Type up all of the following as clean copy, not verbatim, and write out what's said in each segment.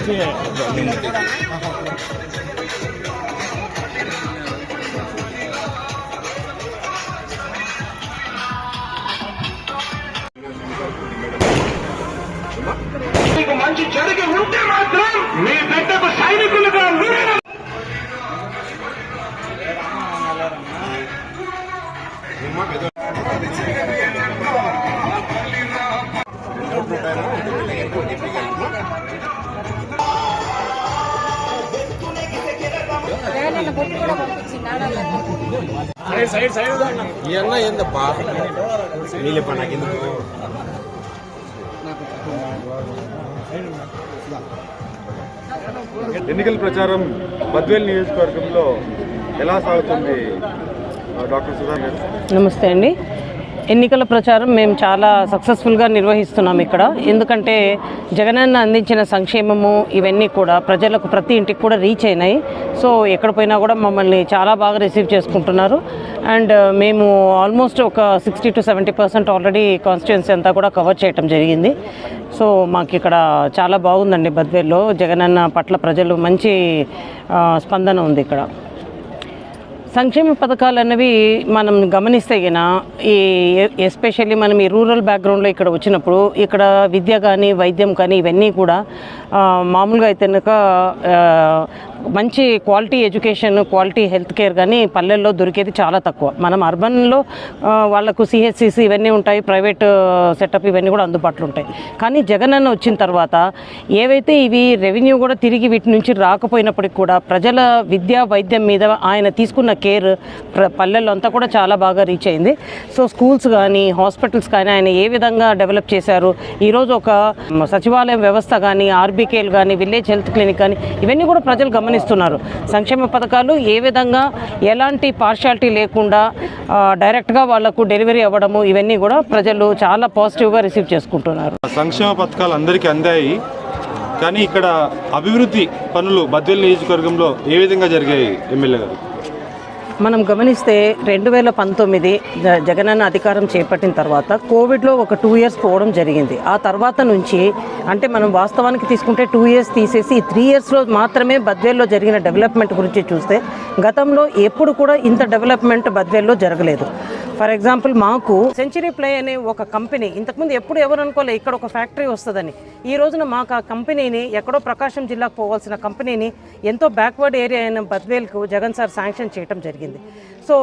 మీకు మంచి జరిగి ఉంటే మాత్రం మీ బిడ్డకు సైనికులుగా ఇవన్నా ఏందప్పా నీళ్ళప్ప నాకు ఎందుకు ఎన్నికల ప్రచారం బద్వేల్ నియోజకవర్గంలో ఎలా సాగుతుంది డాక్టర్ సుధా గారు? నమస్తే అండి. ఎన్నికల ప్రచారం మేము చాలా సక్సెస్ఫుల్గా నిర్వహిస్తున్నాం ఇక్కడ. ఎందుకంటే జగనన్న అందించిన సంక్షేమము ఇవన్నీ కూడా ప్రజలకు ప్రతి ఇంటికి కూడా రీచ్ అయినాయి. సో ఎక్కడ పోయినా కూడా మమ్మల్ని చాలా బాగా రిసీవ్ చేసుకుంటున్నారు. అండ్ మేము ఆల్మోస్ట్ ఒక 60 to 70% ఆల్రెడీ కాన్స్టిట్యుయెన్సీ అంతా కూడా కవర్ చేయటం జరిగింది. సో మాకు ఇక్కడ చాలా బాగుందండి. బద్వేల్లో జగనన్న పట్ల ప్రజలు మంచి స్పందన ఉంది. ఇక్కడ సంక్షేమ పథకాలు అన్నవి మనం గమనిస్తే గిన ఈ ఎస్పెషల్లీ మనం ఈ రూరల్ బ్యాక్గ్రౌండ్లో ఇక్కడ వచ్చినప్పుడు ఇక్కడ విద్య కానీ వైద్యం కానీ ఇవన్నీ కూడా మామూలుగా అయితే కనుక మంచి quality education quality health care కానీ పల్లెల్లో దొరికేది చాలా తక్కువ. మనం అర్బన్లో వాళ్ళకు సిహెచ్సిసి ఇవన్నీ ఉంటాయి, ప్రైవేట్ సెటప్ ఇవన్నీ కూడా అందుబాటులో ఉంటాయి. కానీ జగనన్న వచ్చిన తర్వాత ఏవైతే ఇవి రెవెన్యూ కూడా తిరిగి వీటి నుంచి రాకపోయినప్పటికి కూడా ప్రజల విద్యా వైద్యం మీద ఆయన తీసుకున్న కేర్ పల్లెల్లో అంతా కూడా చాలా బాగా రీచ్ అయింది. సో స్కూల్స్ కానీ హాస్పిటల్స్ కానీ ఆయన ఏ విధంగా డెవలప్ చేశారు. ఈరోజు ఒక సచివాలయం వ్యవస్థ కానీ ఆర్బీకేలు కానీ విలేజ్ హెల్త్ క్లినిక్ కానీ ఇవన్నీ కూడా ప్రజలు గమనిస్తున్నారు. సంక్షేమ పథకాలు ఏ విధంగా ఎలాంటి పార్షాలిటీ లేకుండా డైరెక్ట్గా వాళ్లకు డెలివరీ అవ్వడము ఇవన్నీ కూడా ప్రజలు చాలా పాజిటివ్గా రిసీవ్ చేసుకుంటున్నారు. సంక్షేమ పథకాలు అందరికీ అందాయి, కానీ ఇక్కడ అభివృద్ధి పనులు బద్వేల్ నియోజకవర్గంలో ఏ విధంగా జరిగాయి ఎమ్మెల్యే గారు? మనం గమనిస్తే 2019 జగనన్న అధికారం చేపట్టిన తర్వాత కోవిడ్లో ఒక 2 years పోవడం జరిగింది. ఆ తర్వాత నుంచి అంటే మనం వాస్తవానికి తీసుకుంటే 2 years తీసేసి 3 yearsలో మాత్రమే బద్వేల్లో జరిగిన డెవలప్మెంట్ గురించి చూస్తే గతంలో ఎప్పుడు కూడా ఇంత డెవలప్మెంట్ బద్వేల్లో జరగలేదు. ఫర్ ఎగ్జాంపుల్ మాకు సెంచరీ ప్లే అనే ఒక కంపెనీ ఇంతకుముందు ఎప్పుడు ఎవరు అనుకోలే ఇక్కడ ఒక ఫ్యాక్టరీ వస్తుందని. ఈ రోజున మాకు ఆ కంపెనీని ఎక్కడో ప్రకాశం జిల్లాకు పోవాల్సిన కంపెనీని ఎంతో బ్యాక్వర్డ్ ఏరియా అయిన బద్వేల్కు జగన్ సార్ శాంక్షన్ చేయడం జరిగింది. సో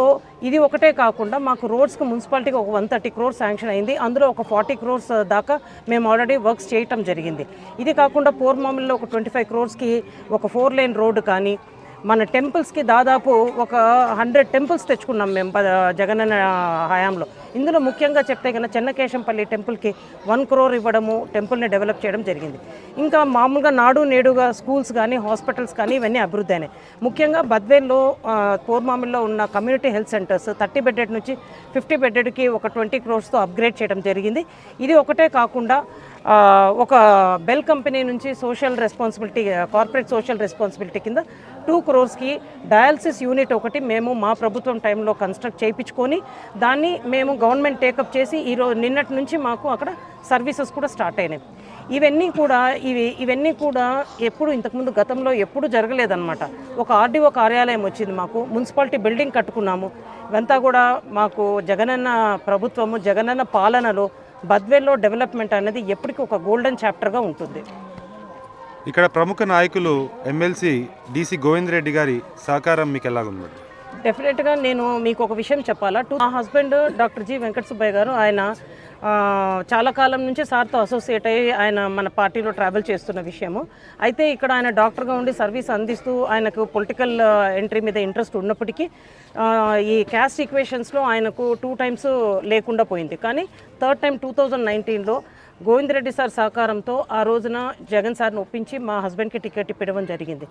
ఇది ఒకటే కాకుండా మాకు రోడ్స్కి మున్సిపాలిటీకి ఒక 130 crores శాంక్షన్ అయింది. అందులో ఒక 40 crores దాకా మేము ఆల్రెడీ వర్క్స్ చేయటం జరిగింది. ఇది కాకుండా పోర్మామిల్లో ఒక 25 crores ఒక 4 lane రోడ్డు కానీ మన టెంపుల్స్కి దాదాపు ఒక 100 temples తెచ్చుకున్నాం మేము జగనన్న హయాంలో. ఇందులో ముఖ్యంగా చెప్తే కన్నా చెన్నకేశంపల్లి టెంపుల్కి 1 crore ఇవ్వడము, టెంపుల్ని డెవలప్ చేయడం జరిగింది. ఇంకా మామూలుగా నాడు నేడుగా స్కూల్స్ కానీ హాస్పిటల్స్ కానీ ఇవన్నీ అభివృద్ధి అయినాయి. ముఖ్యంగా బద్వేల్లో పోర్మామిల్లో ఉన్న కమ్యూనిటీ హెల్త్ సెంటర్స్ 30 bedded నుంచి 50 beddedకి ఒక 20 crores అప్గ్రేడ్ చేయడం జరిగింది. ఇది ఒకటే కాకుండా ఒక బెల్ కంపెనీ నుంచి social responsibility corporate social responsibility కింద 2 crores డయాలసిస్ యూనిట్ ఒకటి మేము మా ప్రభుత్వం టైంలో కన్స్ట్రక్ట్ చేయించుకొని దాన్ని మేము గవర్నమెంట్ టేకప్ చేసి నిన్నటి నుంచి మాకు అక్కడ సర్వీసెస్ కూడా స్టార్ట్ అయినాయి. ఇవన్నీ కూడా ఎప్పుడు ఇంతకుముందు గతంలో ఎప్పుడు జరగలేదన్నమాట. ఒక ఆర్డీఓ కార్యాలయం వచ్చింది, మాకు మున్సిపాలిటీ బిల్డింగ్ కట్టుకున్నాము. ఇవంతా కూడా మాకు జగనన్న ప్రభుత్వము జగనన్న పాలనలో బద్వేల్లో డెవలప్మెంట్ అనేది ఎప్పటికీ ఒక గోల్డెన్ చాప్టర్గా ఉంటుంది. ఇక్కడ ప్రముఖ నాయకులు ఎమ్మెల్సీ డీసీ గోవింద్ రెడ్డి గారి సహకారం మీకు ఎలాగుంది? డెఫినెట్గా నేను మీకు ఒక విషయం చెప్పాలా. మా husband doctor G Venkata Subbaiah గారు ఆయన చాలా కాలం నుంచి సార్తో అసోసియేట్ అయ్యి ఆయన మన పార్టీలో ట్రావెల్ చేస్తున్న విషయము. అయితే ఇక్కడ ఆయన డాక్టర్గా ఉండి సర్వీస్ అందిస్తూ ఆయనకు పొలిటికల్ ఎంట్రీ మీద ఇంట్రెస్ట్ ఉన్నప్పటికీ ఈ క్యాస్ట్ ఈక్వేషన్స్లో ఆయనకు 2 times లేకుండా పోయింది. కానీ థర్డ్ టైం 2019లో గోవిందరెడ్డి సార్ సహకారంతో ఆ రోజున జగన్ సార్ని ఒప్పించి మా హస్బెండ్కి టికెట్ ఇవ్వడం జరిగింది.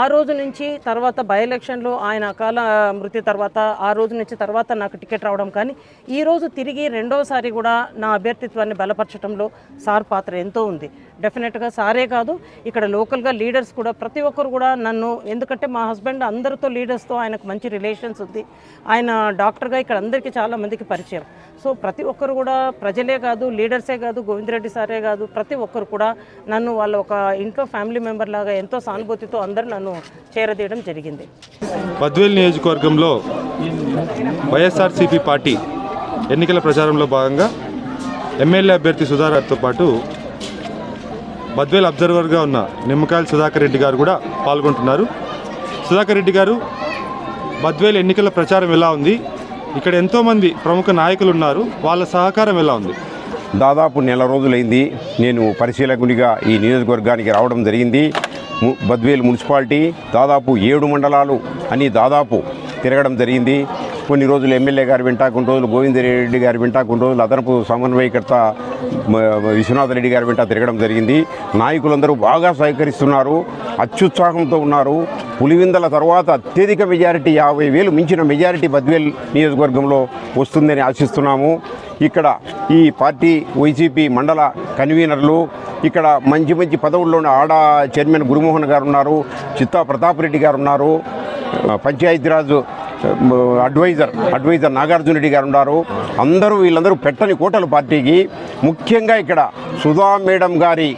ఆ రోజు నుంచి తర్వాత బై ఎలక్షన్లో ఆయన అకాల మృతి తర్వాత ఆ రోజు నుంచి తర్వాత నాకు టికెట్ రావడం, కానీ ఈరోజు తిరిగి రెండోసారి కూడా నా అభ్యర్థిత్వాన్ని బలపరచడంలో సార్ పాత్ర ఎంతో ఉంది. డెఫినెట్గా సారే కాదు, ఇక్కడ లోకల్గా లీడర్స్ కూడా ప్రతి ఒక్కరు కూడా నన్ను, ఎందుకంటే మా హస్బెండ్ అందరితో లీడర్స్తో ఆయనకు మంచి రిలేషన్స్ ఉంది. ఆయన డాక్టర్గా ఇక్కడ అందరికీ చాలా మందికి పరిచయం. సో ప్రతి ఒక్కరు కూడా ప్రజలే కాదు, లీడర్సే కాదు, గోవిందరెడ్డి సారే కాదు, ప్రతి ఒక్కరు కూడా నన్ను వాళ్ళ ఒక ఇంట్లో ఫ్యామిలీ మెంబర్ లాగా ఎంతో సానుభూతితో అందరూ నన్ను చేరదీయడం జరిగింది. బద్వేల్ నియోజకవర్గంలో వైఎస్ఆర్సీపీ పార్టీ ఎన్నికల ప్రచారంలో భాగంగా ఎమ్మెల్యే అభ్యర్థి సుధాకర్తో పాటు బద్వేల్ అబ్జర్వర్గా ఉన్న నిమ్మకాయల సుధాకర్ రెడ్డి గారు కూడా పాల్గొంటున్నారు. సుధాకర్ రెడ్డి గారు, బద్వేల్ ఎన్నికల ప్రచారం ఎలా ఉంది? ఇక్కడ ఎంతోమంది ప్రముఖ నాయకులు ఉన్నారు, వాళ్ళ సహకారం ఎలా ఉంది? దాదాపు నెల రోజులైంది నేను పరిశీలకునిగా ఈ నియోజకవర్గానికి రావడం జరిగింది. బద్వేల్ మున్సిపాలిటీ దాదాపు 7 మండలాలు అని దాదాపు తిరగడం జరిగింది. కొన్ని రోజులు ఎమ్మెల్యే గారి వెంట, కొన్ని రోజులు గోవిందరెడ్డి గారి వెంట, కొన్ని రోజులు అదనపు సమన్వయకర్త విశ్వనాథ్ రెడ్డి గారి వెంట తిరగడం జరిగింది. నాయకులందరూ బాగా సహకరిస్తున్నారు, అత్యుత్సాహంతో ఉన్నారు. పులివిందల తర్వాత అత్యధిక మెజారిటీ 50,000 మించిన మెజారిటీ బద్వేల్ నియోజకవర్గంలో వస్తుందని ఆశిస్తున్నాము. ఇక్కడ ఈ పార్టీ వైసీపీ మండల కన్వీనర్లు, ఇక్కడ మంచి మంచి పదవుల్లో ఆడ చైర్మన్ గురుమోహన్ గారు ఉన్నారు, చిత్తా ప్రతాప్ రెడ్డి గారు ఉన్నారు, పంచాయతీరాజ్ అడ్వైజర్ నాగార్జున రెడ్డి గారు ఉన్నారు. వీళ్ళందరూ పెట్టని కోటలు పార్టీకి. ముఖ్యంగా ఇక్కడ సుధా మేడం గారి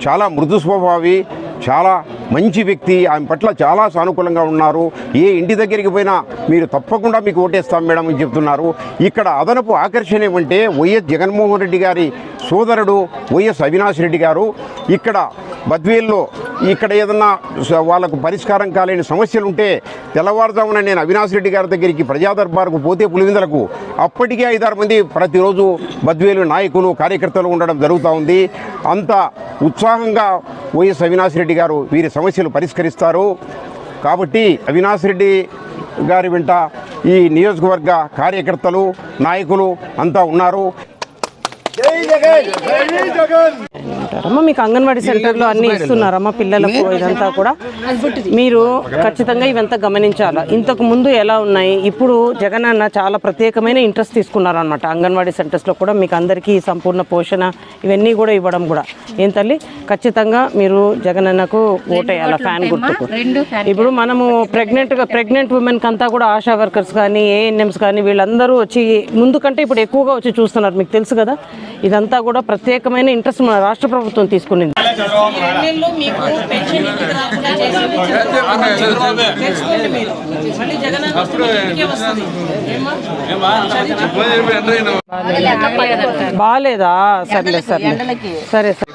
చాలా మృదు స్వభావి, చాలా మంచి వ్యక్తి, ఆమె పట్ల చాలా సానుకూలంగా ఉన్నారు. ఏ ఇంటి దగ్గరికి పోయినా మీరు తప్పకుండా మీకు ఓటేస్తాం మేడం అని చెప్తున్నారు. ఇక్కడ అదనపు ఆకర్షణ ఏమంటే వైఎస్ జగన్మోహన్ రెడ్డి గారి సోదరుడు వైఎస్ అవినాష్ రెడ్డి గారు ఇక్కడ బద్వేల్లో ఇక్కడ ఏదన్నా వాళ్ళకు పరిష్కారం కాలేని సమస్యలు ఉంటే తెల్లవారుజామున నేను అవినాష్ రెడ్డి గారి దగ్గరికి ప్రజా దర్బార్కు పోతే పులివిందలకు అప్పటికే 5-6 మంది ప్రతిరోజు బద్వేలు నాయకులు కార్యకర్తలు ఉండడం జరుగుతూ ఉంది. అంత ఉత్సాహంగా వైఎస్ అవినాష్ రెడ్డి గారు వీరి సమస్యలు పరిష్కరిస్తారు. కాబట్టి అవినాష్ రెడ్డి గారి వెంట ఈ నియోజకవర్గ కార్యకర్తలు నాయకులు అంతా ఉన్నారు. అమ్మ, మీకు అంగన్వాడీ సెంటర్లో అన్నీ ఇస్తున్నారమ్మా పిల్లలకు, ఇదంతా కూడా మీరు ఖచ్చితంగా ఇవంతా గమనించాలా. ఇంతకు ముందు ఎలా ఉన్నాయి, ఇప్పుడు జగన్ అన్న చాలా ప్రత్యేకమైన ఇంట్రెస్ట్ తీసుకున్నారనమాట. అంగన్వాడీ సెంటర్స్లో కూడా మీకు అందరికీ సంపూర్ణ పోషణ ఇవన్నీ కూడా ఇవ్వడం కూడా. ఏం తల్లి, ఖచ్చితంగా మీరు జగన్ అన్నకు ఓటేయాలి, ఫ్యాన్ గుర్తుకు. ఇప్పుడు మనము ప్రెగ్నెంట్ ఉమెన్కి అంతా కూడా ఆశా వర్కర్స్ కానీ ఏఎన్ఎంస్ కానీ వీళ్ళందరూ వచ్చి ముందు కంటే ఇప్పుడు ఎక్కువగా వచ్చి చూస్తున్నారు, మీకు తెలుసు కదా. ఇదంతా కూడా ప్రత్యేకమైన ఇంట్రెస్ట్ మన రాష్ట్ర ప్రభుత్వం తీసుకునింది. బాగాలేదా? సర్లే సరే సరే సరే.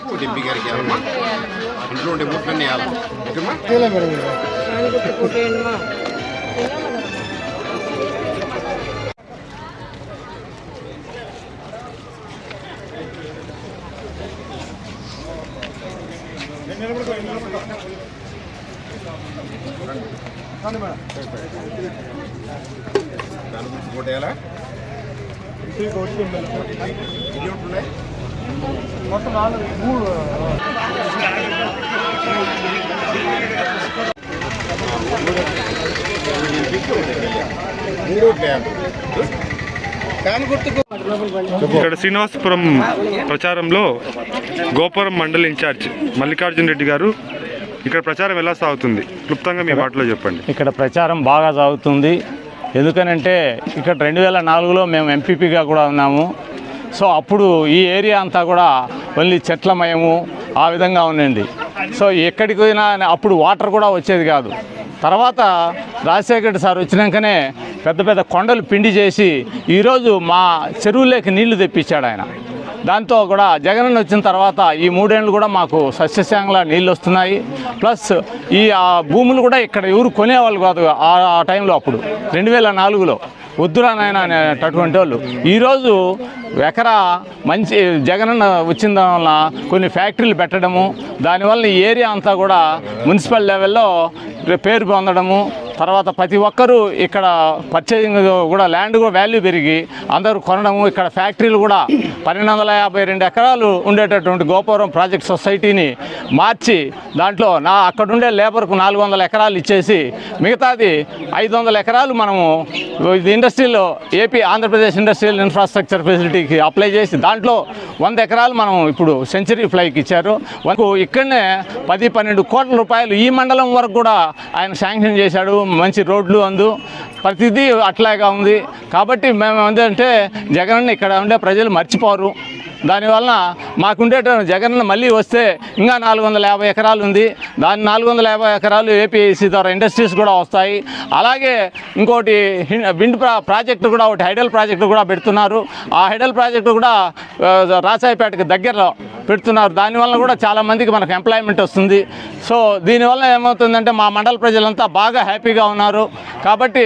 ఇక్కడ శ్రీనివాసపురం ప్రచారంలో గోపురం మండలి ఇన్ఛార్జ్ మల్లికార్జున రెడ్డి గారు, ఇక్కడ ప్రచారం ఎలా సాగుతుంది క్లుప్తంగా మీ మాటలో చెప్పండి. ఇక్కడ ప్రచారం బాగా సాగుతుంది. ఎందుకనంటే ఇక్కడ 2004లో మేము ఎంపీపీగా కూడా ఉన్నాము. సో అప్పుడు ఈ ఏరియా అంతా కూడా ఓన్లీ చెట్లమయము ఆ విధంగా ఉండండి. సో ఎక్కడికి పోయినా అప్పుడు వాటర్ కూడా వచ్చేది కాదు. తర్వాత రాజశేఖర్ సార్ వచ్చినాకనే పెద్ద పెద్ద కొండలు పిండి చేసి ఈరోజు మా చెరువులోకి నీళ్లు తెప్పించాడు ఆయన. దాంతో కూడా జగనన్న వచ్చిన తర్వాత ఈ 3 ఏళ్ళు కూడా మాకు సస్యశ్యామల నీళ్ళు వస్తున్నాయి. ప్లస్ ఈ భూములు కూడా ఇక్కడ ఎవరు కొనేవాళ్ళు కాదు ఆ టైంలో. అప్పుడు 2004లో వద్దురా నాయన అనేటటువంటి వాళ్ళు ఈరోజు ఎకరా మంచి జగనన్న వచ్చిన వల్ల కొన్ని ఫ్యాక్టరీలు పెట్టడము, దానివల్ల ఈ ఏరియా అంతా కూడా మున్సిపల్ లెవెల్లో పేరు పొందడము, తర్వాత ప్రతి ఒక్కరూ ఇక్కడ పర్చేజింగ్ కూడా ల్యాండ్ కూడా వాల్యూ పెరిగి అందరూ కొనడము, ఇక్కడ ఫ్యాక్టరీలు కూడా 1252 ఎకరాలు ఉండేటటువంటి గోపురం ప్రాజెక్ట్ సొసైటీని మార్చి దాంట్లో అక్కడుండే లేబర్కు 400 ఎకరాలు ఇచ్చేసి మిగతాది 500 ఎకరాలు మనము ఇండస్ట్రీలో ఆంధ్రప్రదేశ్ ఇండస్ట్రియల్ ఇన్ఫ్రాస్ట్రక్చర్ ఫెసిలిటీకి అప్లై చేసి దాంట్లో 100 ఎకరాలు మనం ఇప్పుడు సెంచరీ ఫ్లైకి ఇచ్చారు. ఇక్కడనే 10-12 కోట్ల రూపాయలు ఈ మండలం వరకు కూడా ఆయన శాంక్షన్ చేశాడు. మంచి రోడ్లు ప్రతిదీ అట్లాగా ఉంది. కాబట్టి మేము ఏంటంటే జగన్ ఇక్కడ ఉండే ప్రజలు మర్చిపోరు. దానివల్ల మాకుండే జగన్ మళ్ళీ వస్తే ఇంకా 450 ఎకరాలు ఉంది. దాని 450 ఎకరాలు ఏపీఐసి ద్వారా ఇండస్ట్రీస్ కూడా వస్తాయి. అలాగే ఇంకోటి విండ్ ప్రాజెక్టు కూడా ఒకటి హైడల్ ప్రాజెక్టు కూడా పెడుతున్నారు. ఆ హైడల్ ప్రాజెక్టు కూడా రాసాయిపేటకి దగ్గరలో పెడుతున్నారు. దానివల్ల కూడా చాలామందికి మనకు ఎంప్లాయ్మెంట్ వస్తుంది. సో దీనివల్ల ఏమవుతుందంటే మా మండల ప్రజలంతా బాగా హ్యాపీగా ఉన్నారు. కాబట్టి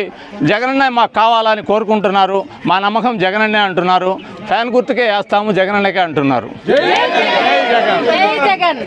జగనన్నే మాకు కావాలని కోరుకుంటున్నారు. మా నమ్మకం జగనన్నే అంటున్నారు. ఫ్యాన్ గుర్తుకే వేస్తాము, జగనన్నకే అంటున్నారు. జై జగన్.